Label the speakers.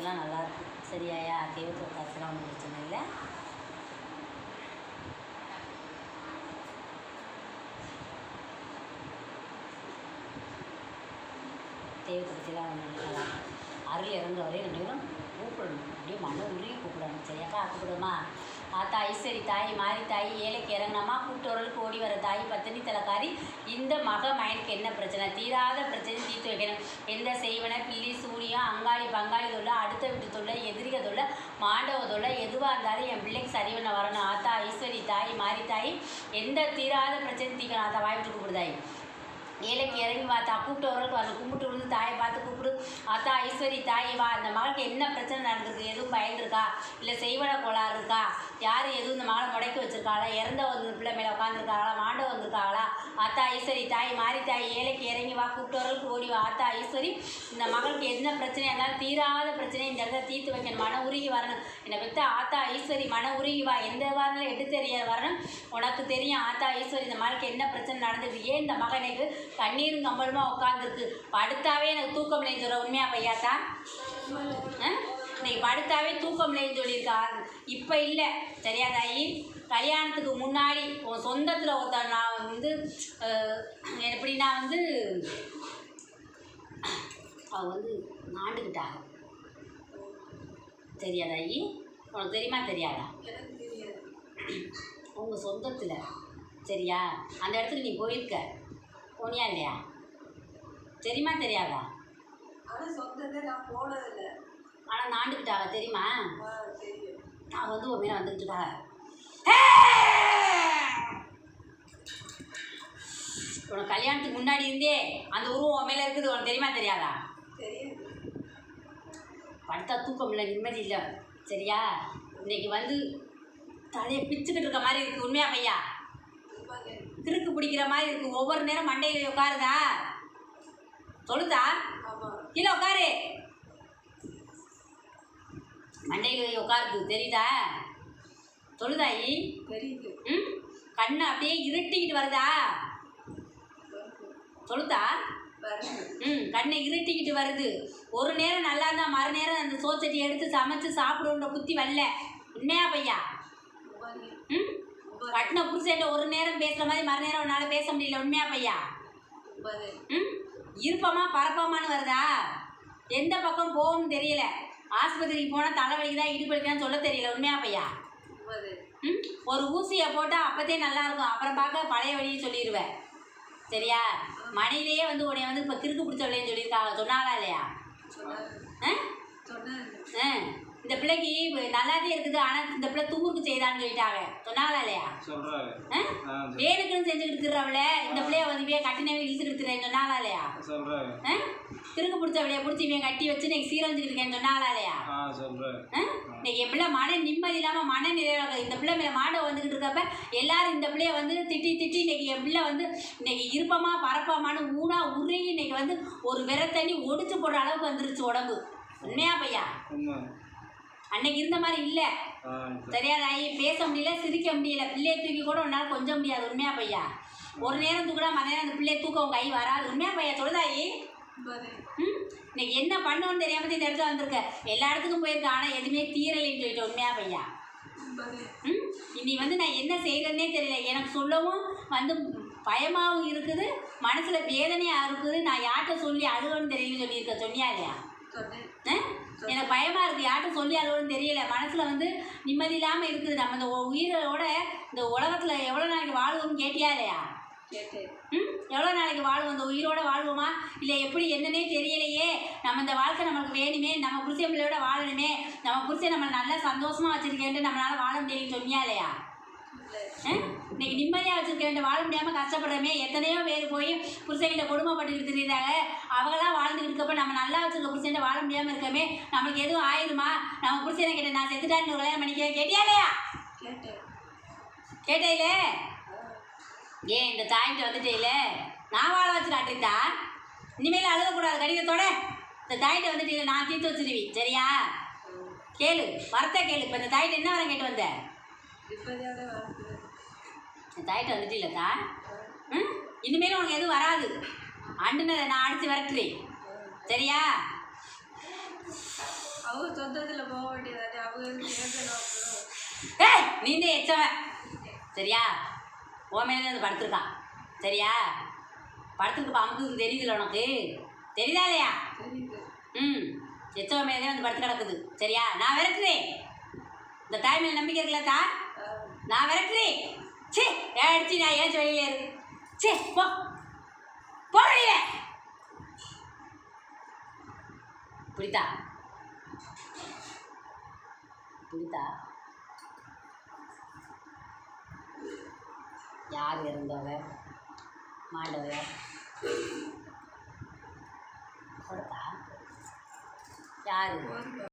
Speaker 1: காசுலாம் நல்லாயிருக்கும். சரியாயா? தெய்வத்தோட காசுலாம் ஒன்றும் பிரச்சனை இல்லை. தெய்வத்தை பற்றிலாம் ஒன்றும் நல்லா அருள் இறங்குற வரையும் 2 பேரும் கூப்பிடணும். அப்படியே மன உருகி கூப்பிடணும். சரியாக்கா? கூப்பிடுமா? ஆத்தா ஐஸ்வரி தாய், மாறி தாய், ஏழைக்கு இறங்கினம்மா, கூப்பிட்டவர்களுக்கு ஓடி வர தாய், பத்தினி தலைக்காரி, இந்த மைனுக்கு என்ன பிரச்சனை? தீராத பிரச்சனை தீர்த்து வைக்கணும். எந்த செய்வன, பில்லி, சூனியம், அங்காளி பங்காளி தொல்லை, அடுத்த வீட்டு தொல்லை, எதிரிக தொல்லை, மாண்டவ தொல்லை, எதுவாக இருந்தாலும் என் பிள்ளைக்கு சரிவன வரணும். ஆத்தா ஐஸ்வரி தாய், மாறி தாய், எந்த தீராத பிரச்சனை தீக்கணும். ஆத்தா வாய்ப்பு கூப்பிடுதாய். ஏழைக்கு இறங்கி வா தா, கூப்பிட்டவர்களுக்கு வரணும். கும்பிட்டு விழுந்து தாயை பார்த்து கூப்பிடு. ஆத்தா ஐஸ்வரி தாய் வா, அந்த மகளுக்கு என்ன பிரச்சனை நடந்திருக்கு? எதுவும் பயந்துருக்கா? இல்லை செய்வன கோளாறு இருக்கா? யார் எதுவும் இந்த மகளை முடக்கி வச்சுருக்காளா? இறந்த வந்து பிள்ளை மேலே உட்காந்துருக்காங்களா? மாண்ட வந்திருக்காங்களா? ஆத்தா ஐஸ்வரி தாய், மாறி தாய், ஏழைக்கு இறங்கி வா, கூப்பிட்டவர்களுக்கு ஓடி வா. ஆத்தா ஐஸ்வரி, இந்த மகளுக்கு என்ன பிரச்சனையாக இருந்தாலும் தீராத பிரச்சனை இந்த இடத்துல தீர்த்து வைக்கணும். மன உருகி வரணும். என்னை பெற்ற ஆத்தா ஐஸ்வரி, மன உருகி வா. எந்த வாரங்களும் எட்டு தெரிய வரணும். உனக்கு தெரியும் ஆத்தா ஐஸ்வரி, இந்த மகளுக்கு என்ன பிரச்சனை நடந்தது? ஏன் இந்த மகனுக்கு கண்ணீரும் கம்பளமா உட்காந்துருக்கு? படுத்தாவே எனக்கு தூக்கம் இல்லைன்னு சொல்ற உண்மையா பையாத்தா? இன்னைக்கு படுத்தாவே தூக்கம் இல்லைன்னு சொல்லியிருக்கா. இப்போ இல்லை. சரியா தாயி? கல்யாணத்துக்கு முன்னாடி உன் சொந்தத்தில் ஒருத்தர் நான் வந்து எப்படின்னா வந்து அவ வந்து நாண்டுக்கிட்டாங்க. சரியா தாயி? உனக்கு தெரியுமா தெரியாதா? உங்கள் சொந்தத்தில். சரியா? அந்த இடத்துக்கு நீ போயிருக்க. போனியா இல்லையா? தெரியுமா தெரியாதா? ஆனால் நாண்டுக்கிட்டாங்க. தெரியுமா? நான் வந்து உன் மேலே வந்துக்கிட்டுட்டாங்க. உனக்கு கல்யாணத்துக்கு முன்னாடி இருந்தே அந்த உருவம் உன் மேலே இருக்குது. உனக்கு தெரியுமா தெரியாதா? படுத்தா தூக்கம் இல்லை, நிம்மதி இல்லை. சரியா? இன்னைக்கு வந்து தலையை பிச்சுக்கிட்டு இருக்க மாதிரி இருக்குது. உண்மையா பையா? கிறுக்கு பிடிக்கிற மாதிரி இருக்குது. ஒவ்வொரு நேரம் மண்டையில் உட்காருதா? சொல்லுதா? கீழே உட்காரு. மண்டையில் உட்காருது. தெரியுதா? சொல்லுதாயி? தெரியுது. கண்ணை அப்படியே இருட்டிக்கிட்டு வருதா? சொல்லுதா? கண்ணை இருட்டிக்கிட்டு வருது. ஒரு நேரம் நல்லா இருந்தால் மறுநேரம் அந்த சோச்சட்டி எடுத்து சமைச்சு சாப்பிடுன்ற புத்தி வரல. உண்மையா பையா? கட்டின புருஷன்ட்ட ஒரு நேரம் பேசுகிற மாதிரி மறுநேரம் உன்னால் பேச முடியல. உண்மையா பையா? இருப்பமா பரப்பமானு வருதா? எந்த பக்கம் போகணும்னு தெரியல. ஆஸ்பத்திரிக்கு போனால் தலைவலிக்குதான் இடுப்பலிக்குதான் சொல்ல தெரியல. உண்மையா பையா? ஒரு ஊசியை போட்டால் அப்போதே நல்லாயிருக்கும். அப்புறம் பார்க்க பழைய வழியை சொல்லிடுவேன். சரியா? மனையிலேயே வந்து உன்னை வந்து இப்போ கிறுக்கு பிடிச்சவளேன்னு சொல்லியிருக்காங்க. சொன்னாங்களா இல்லையா? இந்த பிள்ளைக்கு நல்லாதே இருக்குது, ஆனால் இந்த பிள்ளை தூங்குக்கு செய்தான்னு சொல்லிட்டாங்க. சொன்னாங்களா இல்லையா? வேணுக்குன்னு செஞ்சுக்கிட்டு இருக்கிறவள இந்த பிள்ளைய வந்து கட்டினவே இழுத்துக்கிட்டு இருக்கிறேன்னு சொன்னாங்களா இல்லையா? கிறுக்கு பிடிச்சவளைய பிடிச்சி இவன் கட்டி வச்சு இன்னைக்கு சீரழிஞ்சுக்கிட்டு இருக்கேன்னு சொன்னாங்களா இல்லையா? இன்னைக்கு என் பிள்ளை மன நிம்மதி இல்லாமல் மன நிறைவாக இந்த பிள்ளை மேலே மாட வந்துக்கிட்டு இருக்கப்ப எல்லாரும் இந்த பிள்ளைய வந்து திட்டி இன்னைக்கு என் பிள்ளை வந்து இன்னைக்கு இருப்பமா பரப்பமானு ஊனா உருகி இன்னைக்கு வந்து ஒரு விரத்தண்ணி ஒடிச்சு போடுற அளவுக்கு வந்துருச்சு உடம்பு. உண்மையா பையா? அன்னைக்கு இருந்த மாதிரி இல்லை. தெரியாதாயி? பேச முடியல, சிரிக்க முடியல, பிள்ளையை தூக்கி கூட ஒரு நாள் கொஞ்சம் முடியாது. உண்மையா பையா? ஒரு நேரம் தூக்கினா மறுநேரம் அந்த பிள்ளையை தூக்க உன் கை வராது. உண்மையா பையா? சொல்லுதாயி? இன்னைக்கு என்ன பண்ணணும்னு தெரியாம இந்த இடத்துல வந்திருக்க. எல்லா இடத்துக்கும் போயிருக்க, ஆனால் எதுவுமே தீரலைன்னு சொல்லிட்டு. உண்மையா பையா? இனி வந்து நான் என்ன செய்யறதுன்னே தெரியல. எனக்கு சொல்லவும் வந்து பயமாகவும் இருக்குது, மனசில் வேதனையாக இருக்குது. நான் யார்கிட்ட சொல்லி அழுகன்னு தெரியலன்னு சொல்லியிருக்க. சொன்னியா இல்லையா? எனக்கு பயமாக இருக்குது. யார்கிட்ட சொல்லி அழுகன்னு தெரியல. மனசில் வந்து நிம்மதி இல்லாமல் இருக்குது. நம்ம இந்த உயிரோட இந்த உலகத்தில் எவ்வளோ நாளைக்கு வாழ்வோம்னு கேட்டியா இல்லையா? எவ்வளோ நாளைக்கு வாழ்வோம்? இந்த உயிரோட வாழ்வோமா இல்லை எப்படி என்னன்னே தெரியலையே. நம்ம இந்த வாழ்க்கை நமக்கு வேணுமே, நம்ம புருஷன் பிள்ளையோட வாழணுமே, நம்ம புருஷன் நம்மளை நல்லா சந்தோஷமாக வச்சுருக்கேன்ட்டு நம்மளால் வாழ முடியும்னு சொன்னியா இல்லையா? இன்னைக்கு நிம்மதியாக வச்சுருக்கேன் வாழ முடியாமல் கஷ்டப்படுறமே. எத்தனையோ பேர் போய் புருஷன்கிட்ட கொடுமைப்பட்டுக்கிட்டு தெரியுறாங்க. அவங்களாம் வாழ்ந்துக்கிட்டு இருக்கப்ப நம்ம நல்லா வச்சுருக்க புருஷன்கிட்ட வாழ முடியாமல் இருக்கமே. நம்மளுக்கு எதுவும் ஆயிடுமா? நம்ம புருஷனை கிட்ட நான் செத்துட்டான்னு கல்யாணம் பண்ணிக்க கேட்டியா இல்லையா? கேட்டேயிலே? ஏன் இந்த தாய்கிட்ட வந்துட்டேயில நான் வாழ வச்சு காட்டுறா? இனிமேல் அழுகக்கூடாது. கடிதத்தோட இந்த தாய்கிட்ட வந்துட்டே நான் தீர்த்து வச்சிருவி. சரியா? கேளு, வரத்த கேளு. இப்போ இந்த தாய்கிட்ட என்ன வர கேட்டு வந்த? இந்த தாய்கிட்ட வந்துட்டு இல்லைத்தா? இனிமேலும் உனக்கு எதுவும் வராது. அண்டுனதை நான் அடித்து விரட்டுறேன். சரியா?
Speaker 2: அவங்க சொந்தத்தில் போக வேண்டியதானே, அவங்க கேட்கணும்.
Speaker 1: ஏய் நீந்தே எச்சவன் சரியா? உன் மேலே தான் படுத்துருக்கான் சரியா? படுத்துருக்கு அமுக்கு தெரியுதுல்ல உனக்கு, தெரியுதா இல்லையா? ம் எச்சவன் மேலே வந்து படுத்து கிடக்குது சரியா? நான் விரட்டுறேன், இந்த டைமில் நம்பிக்கை இருக்குல்ல தா, நான் விரட்டுறேன். சே அடிச்சு நான் ஏன் வெளியில இருக்கு. சே போ போறீங்க புரியுதா? புரியுதா? யார் இறந்தவ மாண்டவ கொடுத்தா யாரு?